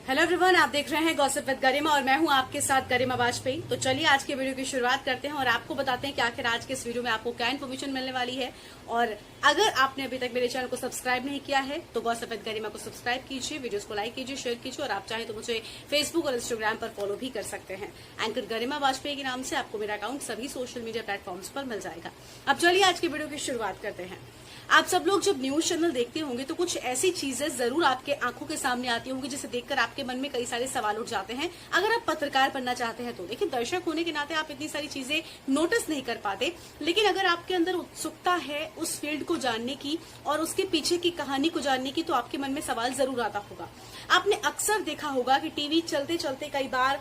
Hello everyone, आप देख रहे हैं गॉसिप विद गरिमा और मैं हूं आपके साथ गरिमा वाजपेयी। तो चलिए आज के वीडियो की शुरुआत करते हैं और आपको बताते हैं कि आखिर आज के इस वीडियो में आपको क्या इन्फॉर्मेशन मिलने वाली है। और अगर आपने अभी तक मेरे चैनल को सब्सक्राइब नहीं किया है तो गॉसिप विद गरिमा को सब्सक्राइब कीजिए, वीडियोस को लाइक कीजिए, शेयर कीजिए और आप चाहें तो मुझे फेसबुक और इंस्टाग्राम पर फॉलो भी कर सकते हैं। एंकर गरिमा वाजपेयी के नाम से आपको मेरा अकाउंट सभी सोशल मीडिया प्लेटफॉर्म्स पर मिल जाएगा। अब चलिए आज की वीडियो की शुरुआत करते हैं। आप सब लोग जब न्यूज चैनल देखते होंगे तो कुछ ऐसी चीजें जरूर आपके आंखों के सामने आती होंगी जिसे देखकर आपके मन में कई सारे सवाल उठ जाते हैं। अगर आप पत्रकार बनना चाहते हैं तो देखिए, दर्शक होने के नाते आप इतनी सारी चीजें नोटिस नहीं कर पाते, लेकिन अगर आपके अंदर उत्सुकता है उस फील्ड को जानने की और उसके पीछे की कहानी को जानने की तो आपके मन में सवाल जरूर आता होगा। आपने अक्सर देखा होगा कि टीवी चलते चलते कई बार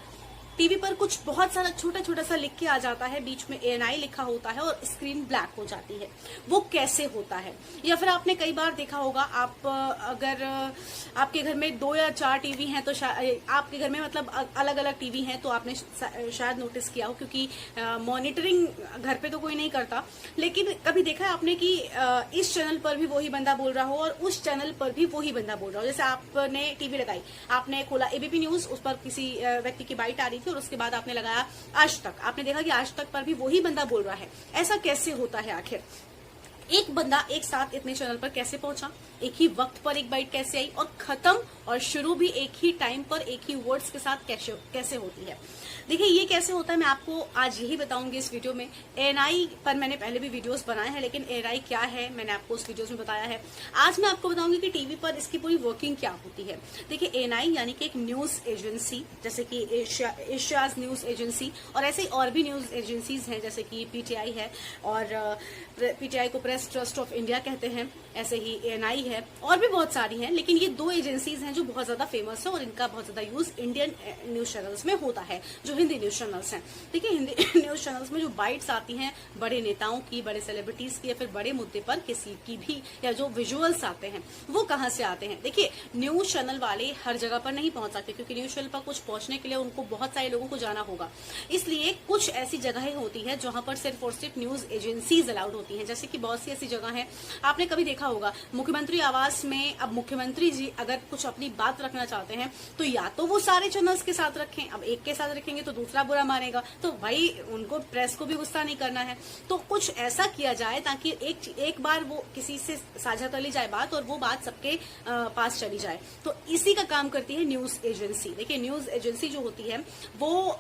टीवी पर कुछ बहुत सारा छोटा छोटा सा लिख के आ जाता है, बीच में ANI लिखा होता है और स्क्रीन ब्लैक हो जाती है। वो कैसे होता है? या फिर आपने कई बार देखा होगा, आप अगर आपके घर में 2 या 4 टीवी हैं तो आपके घर में मतलब अलग अलग टीवी हैं तो आपने शायद नोटिस किया हो, क्योंकि मॉनिटरिंग घर पे तो कोई नहीं करता, लेकिन कभी देखा है आपने कि इस चैनल पर भी वही बंदा बोल रहा हो और उस चैनल पर भी वही बंदा बोल रहा हो। जैसे आपने टीवी लगाई, आपने खोला ABP न्यूज, उस पर किसी व्यक्ति की बाइट आ रही और उसके बाद आपने लगाया आज तक, आपने देखा कि आज तक पर भी वही बंदा बोल रहा है। ऐसा कैसे होता है? आखिर एक बंदा एक साथ इतने चैनल पर कैसे पहुंचा, एक ही वक्त पर एक बाइट कैसे आई और खत्म और शुरू भी एक ही टाइम पर एक ही वर्ड्स के साथ कैसे होती है? देखिए, ये कैसे होता है मैं आपको आज यही बताऊंगी इस वीडियो में। ANI पर मैंने पहले भी वीडियोस बनाए हैं, लेकिन ANI क्या है मैंने आपको उस वीडियोस में बताया है। आज मैं आपको बताऊंगी कि टीवी पर इसकी पूरी वर्किंग क्या होती है। देखिए, ANI यानी कि एक न्यूज एजेंसी, जैसे कि एशियाज न्यूज एजेंसी और ऐसे और भी न्यूज एजेंसीज हैं, जैसे कि PTI है और PTI को प्रेस ट्रस्ट ऑफ इंडिया कहते हैं, ऐसे ही ANI है और भी बहुत सारी हैं, लेकिन ये 2 एजेंसीज हैं जो बहुत ज्यादा फेमस है और इनका बहुत ज्यादा यूज इंडियन न्यूज चैनल्स में होता है, जो हिंदी न्यूज चैनल्स हैं। देखिए, हिंदी न्यूज चैनल्स में जो बाइट्स आती हैं बड़े नेताओं की, बड़े सेलिब्रिटीज की या फिर बड़े मुद्दे पर किसी की भी, या जो विजुअल्स आते हैं वो कहाँ से आते हैं? देखिए, न्यूज चैनल वाले हर जगह पर नहीं पहुंच सकते, क्योंकि न्यूज चैनल पर कुछ पहुंचने के लिए उनको बहुत सारे लोगों को जाना होगा। इसलिए कुछ ऐसी जगहें होती है जहां पर सिर्फ और सिर्फ न्यूज एजेंसीज अलाउड होती हैं, जैसे कि बहुत सी ऐसी जगह है। आपने कभी देखा होगा मुख्यमंत्री आवास में, अब मुख्यमंत्री जी अगर कुछ अपनी बात रखना चाहते हैं तो या तो वो सारे चैनल्स के साथ रखें, अब एक के साथ रखेंगे तो दूसरा बुरा मानेगा, तो भाई उनको प्रेस को भी गुस्सा नहीं करना है, तो कुछ ऐसा किया जाए ताकि एक बार वो किसी से साझा कर ली जाए बात और वो बात सबके पास चली जाए। तो इसी का काम करती है न्यूज एजेंसी। देखिए, न्यूज एजेंसी जो होती है वो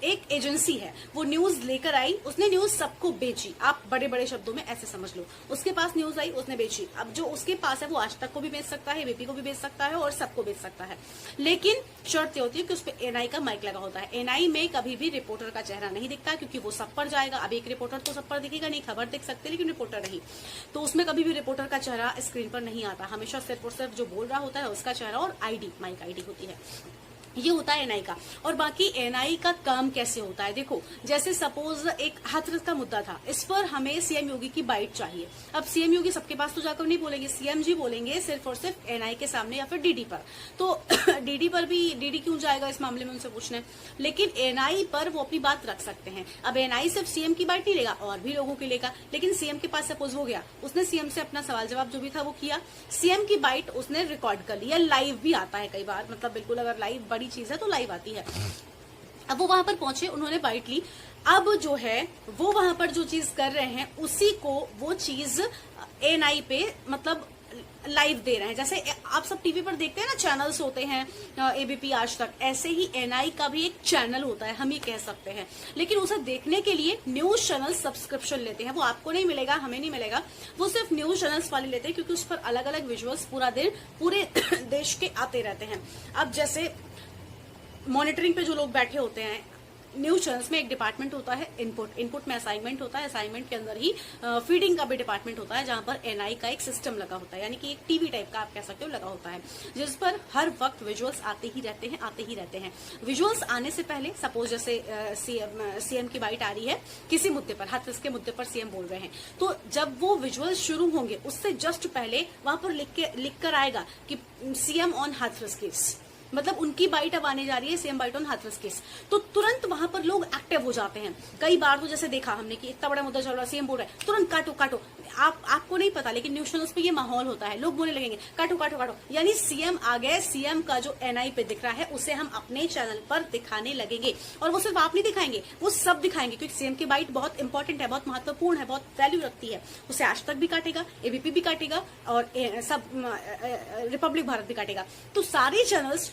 एक एजेंसी है, वो न्यूज लेकर आई, उसने न्यूज सबको बेची। आप बड़े बड़े शब्दों में ऐसे समझ लो, उसके पास न्यूज आई, उसने बेची। अब जो उसके पास है वो आज तक को भी बेच सकता है, ABP को भी बेच सकता है और सबको बेच सकता है, लेकिन शर्त ये होती है कि उस पर ANI का माइक लगा होता है। ANI में कभी भी रिपोर्टर का चेहरा नहीं दिखता, क्योंकि वो सब पर जाएगा। अब एक रिपोर्टर तो सब पर दिखेगा नहीं, खबर देख सकते लेकिन रिपोर्टर नहीं, तो उसमें कभी भी रिपोर्टर का चेहरा स्क्रीन पर नहीं आता। हमेशा सिर्फ और सिर्फ जो बोल रहा होता है उसका चेहरा और माइक ID होती है। ये होता है ANI का। और बाकी ANI का काम कैसे होता है? देखो, जैसे सपोज एक हाथरस का मुद्दा था, इस पर हमें CM योगी की बाइट चाहिए। अब CM योगी सबके पास तो जाकर नहीं बोलेंगे, CM जी बोलेंगे सिर्फ और सिर्फ ANI के सामने या फिर DD पर। तो DD पर भी, DD क्यों जाएगा इस मामले में उनसे पूछने, लेकिन ANI पर वो अपनी बात रख सकते हैं। अब ANI सिर्फ CM की बाइट नहीं लेगा, और भी लोगों की लेगा, लेकिन CM के पास सपोज हो गया, उसने CM से अपना सवाल जवाब जो भी था वो किया, CM की बाइट उसने रिकॉर्ड कर लिया, लाइव भी आता है कई बार, मतलब बिल्कुल अगर लाइव बड़ी चीज है तो लाइव आती है। अब वो वहां पर पहुंचे, उन्होंने बाइट ली, अब जो है वो वहां पर जो चीज कर रहे हैं उसी को वो चीज ANI पे मतलब लाइव दे रहे हैं। जैसे आप सब टीवी पर देखते हैं ना, चैनल्स होते हैं ABP आज तक, ऐसे ही ANI का भी एक चैनल होता है, हम ये कह सकते हैं। लेकिन उसे देखने के लिए न्यूज चैनल सब्सक्रिप्शन लेते हैं, वो आपको नहीं मिलेगा, हमें नहीं मिलेगा, वो सिर्फ न्यूज चैनल्स वाले लेते हैं, क्योंकि उस पर अलग अलग विजुअल्स पूरा दिन पूरे देश के आते रहते हैं। अब जैसे मॉनिटरिंग पे जो लोग बैठे होते हैं, न्यूज चैनल्स में एक डिपार्टमेंट होता है इनपुट में असाइनमेंट होता है, असाइनमेंट के अंदर ही फीडिंग का भी डिपार्टमेंट होता है, जहां पर ANI का एक सिस्टम लगा होता है, यानी कि एक टीवी टाइप का आप कह सकते हो लगा होता है, जिस पर हर वक्त विजुअल्स आते ही रहते हैं। विजुअल्स आने से पहले सपोज जैसे CM की बाइट आ रही है किसी मुद्दे पर, हाथरस के मुद्दे पर CM बोल रहे हैं, तो जब वो विजुअल्स शुरू होंगे उससे जस्ट पहले वहां पर लिख कर आएगा कि CM ऑन हाथरस केस, मतलब उनकी बाइट अब आने जा रही है, CM byte on Hathras case, तो तुरंत वहां पर लोग एक्टिव हो जाते हैं। कई बार तो जैसे देखा हमने कि इतना बड़ा मुद्दा चल रहा है, सीएम बोल रहा है तुरंत काटो काटो, आपको नहीं पता लेकिन न्यूज चैनल्स पे ये माहौल होता है, लोग बोलने लगेंगे काटो काटो काटो, यानी सीएम आ गए, सीएम का जो एनआई पे दिख रहा है उसे हम अपने चैनल पर दिखाने लगेंगे। और वो सिर्फ आप नहीं दिखाएंगे, वो सब दिखाएंगे, क्योंकि सीएम की बाइट बहुत इंपॉर्टेंट है, बहुत महत्वपूर्ण है, बहुत वैल्यू रखती है। उसे आज तक भी काटेगा, एबीपी भी काटेगा और सब रिपब्लिक भारत भी काटेगा। तो सारे चैनल्स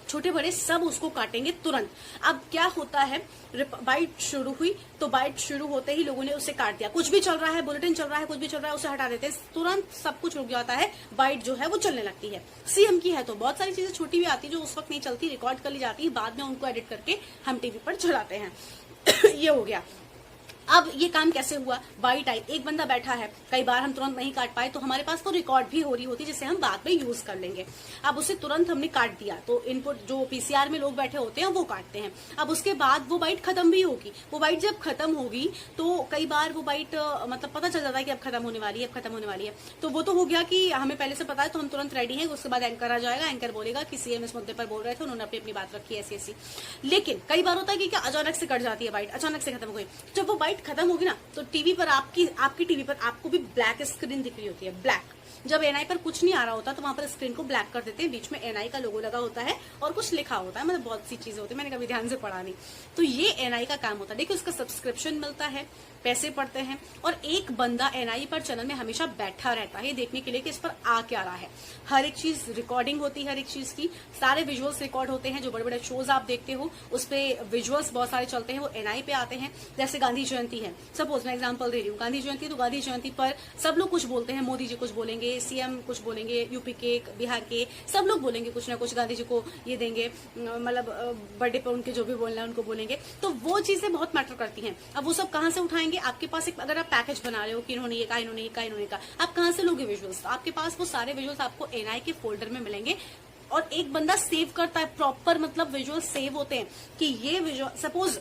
छोटे बड़े सब उसको काटेंगे तुरंत। अब क्या होता है, बाइट शुरू हुई तो बाइट शुरू होते ही लोगों ने उसे काट दिया, कुछ भी चल रहा है, बुलेटिन चल रहा है, कुछ भी चल रहा है, उसे हटा देते हैं, तुरंत सब कुछ रुक जाता है, बाइट जो है वो चलने लगती है। सीएम की है तो बहुत सारी चीजें छोटी भी आती है जो उस वक्त नहीं चलती, रिकॉर्ड कर ली जाती है, बाद में उनको एडिट करके हम टीवी पर चलाते हैं। ये हो गया। अब ये काम कैसे हुआ, बाइट आई, एक बंदा बैठा है, कई बार हम तुरंत नहीं काट पाए तो हमारे पास वो रिकॉर्ड भी हो रही होती है जिसे हम बाद में यूज कर लेंगे। अब उसे तुरंत हमने काट दिया तो इनपुट जो पीसीआर में लोग बैठे होते हैं वो काटते हैं। अब उसके बाद वो बाइट खत्म भी होगी, वो बाइट जब खत्म होगी तो कई बार वो बाइट मतलब पता चल जाता है कि अब खत्म होने वाली है, अब खत्म होने वाली है, तो वो तो हो गया कि हमें पहले से पता है तो हम तुरंत रेडी हैं। उसके बाद एंकर आ जाएगा, एंकर बोलेगा कि सीएम इस मुद्दे पर बोल रहे थे, उन्होंने अपनी बात रखी ऐसी ऐसी। लेकिन कई बार होता है कि क्या अचानक से कट जाती है बाइट, अचानक से खत्म हो गई। जब वो बाइट खत्म होगी ना तो टीवी पर आपकी टीवी पर आपको भी ब्लैक स्क्रीन दिख रही होती है, ब्लैक। जब एनआई पर कुछ नहीं आ रहा होता तो वहां पर स्क्रीन को ब्लैक कर देते हैं, बीच में एनआई का लोगो लगा होता है और कुछ लिखा होता है, मतलब बहुत सी चीजें होती है, मैंने कभी ध्यान से पढ़ा नहीं। तो ये एनआई का काम होता है। देखिए उसका सब्सक्रिप्शन मिलता है, पैसे पड़ते हैं, और एक बंदा एनआई पर चैनल में हमेशा बैठा रहता है देखने के लिए कि इस पर आ क्या रहा है। हर एक चीज रिकॉर्डिंग होती है, हर एक चीज की, सारे विजुअल्स रिकॉर्ड होते हैं। जो बड़े बड़े शोज आप देखते हो उस पे विजुअल्स बहुत सारे चलते हैं, वो एनआई पे आते हैं। जैसे गांधी जयंती है, सपोज मैं एग्जाम्पल दे रही हूँ, गांधी जयंती, तो गांधी जयंती पर सब लोग कुछ बोलते हैं, मोदी जी कुछ बोलेंगे, सीएम कुछ बोलेंगे, यूपी के, बिहार के, सब लोग बोलेंगे कुछ ना कुछ, गांधी जी को ये देंगे, मतलब बर्थडे पर उनके जो भी बोलना है उनको बोलेंगे। तो वो चीजें बहुत मैटर करती हैं। अब वो सब कहाँ से उठाएंगे, आपके पास एक, अगर आप पैकेज बना रहे हो कि इन्होंने ये कहा, इन्होंने ये कहा, इन्होंने कहा, आप कहाँ से लोगे विजुअल्स? आपके पास वो सारे विजुअल्स आपको एनआई के फोल्डर में मिलेंगे और एक बंदा सेव करता है प्रॉपर, मतलब विजुअल सेव होते हैं कि ये visual, suppose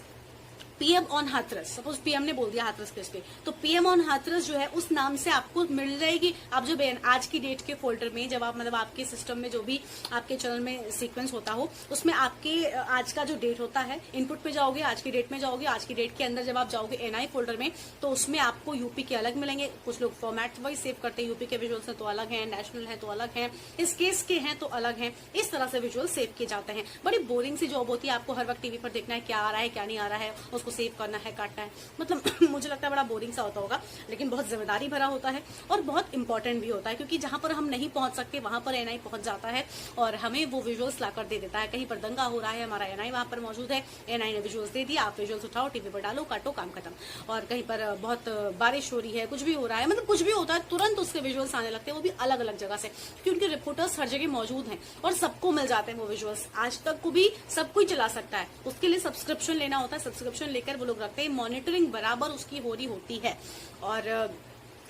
PM on Hathras, suppose PM ने बोल दिया हाथरस केस पे, तो पीएम ऑन हाथरस जो है उस नाम से आपको मिल जाएगी। आप जब आज की डेट के फोल्डर में, जब आप मतलब आपके सिस्टम में जो भी आपके चैनल में सीक्वेंस होता हो उसमें आपके आज का जो डेट होता है, इनपुट पे जाओगे, आज की डेट में जाओगे, आज की डेट के अंदर जब आप जाओगे एनआई फोल्डर में तो उसमें आपको यूपी के अलग मिलेंगे। कुछ लोग फॉर्मेट वाइज सेव करते हैं, यूपी के विजुअल्स हैं तो अलग है, नेशनल है तो अलग है, इस केस के हैं तो अलग है, इस तरह से विजुअल सेव किए जाते हैं। बड़ी बोरिंग सी जॉब होती है, आपको हर वक्त टीवी पर देखना है क्या आ रहा है क्या नहीं आ रहा है, उसको सेव करना है, काटना है, मतलब मुझे लगता है बड़ा बोरिंग सा होता होगा, लेकिन बहुत जिम्मेदारी भरा होता है और बहुत इंपॉर्टेंट भी होता है, क्योंकि जहां पर हम नहीं पहुंच सकते वहां पर एनआई पहुंच जाता है और हमें वो विजुअल्स लाकर दे देता है। कहीं पर दंगा हो रहा है, हमारा एनआई वहां पर मौजूद है, एनआई ने विजुअल्स दे दिया, आप विजुअल्स उठाओ, टीवी पर डालो, काटो, काम खत्म। और कहीं पर बहुत बारिश हो रही है, कुछ भी हो रहा है, मतलब कुछ भी होता है, तुरंत उसके विजुअल्स आने लगते हैं, वो भी अलग अलग जगह से, क्योंकि उनके रिपोर्टर्स हर जगह मौजूद हैं और सबको मिल जाते हैं वो विजुअल्स। आज तक को भी सब कोई चला सकता है, उसके लिए सब्सक्रिप्शन लेना होता है, सब्सक्रिप्शन लेकर वो लोग रखते हैं, मॉनिटरिंग बराबर उसकी हो रही होती है और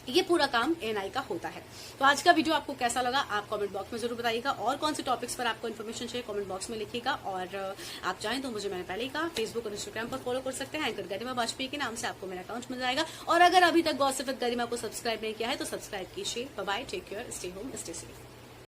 ये पूरा काम एनआई का होता है। तो आज का वीडियो आपको कैसा लगा आप कमेंट बॉक्स में जरूर बताइएगा, और कौन से टॉपिक्स पर आपको इन्फॉर्मेशन चाहिए कमेंट बॉक्स में लिखिएगा। और आप चाहें तो मुझे, मैंने पहले ही कहा, फेसबुक और इंस्टाग्राम पर फॉलो कर सकते हैं, एंकर गरिमा वाजपेयी के नाम से आपको मेरा अकाउंट मिल जाएगा। और अगर अभी तक गॉसिप विद गरिमा को सब्सक्राइब नहीं किया है तो सब्सक्राइब कीजिए। Bye bye, take care, stay home, stay safe.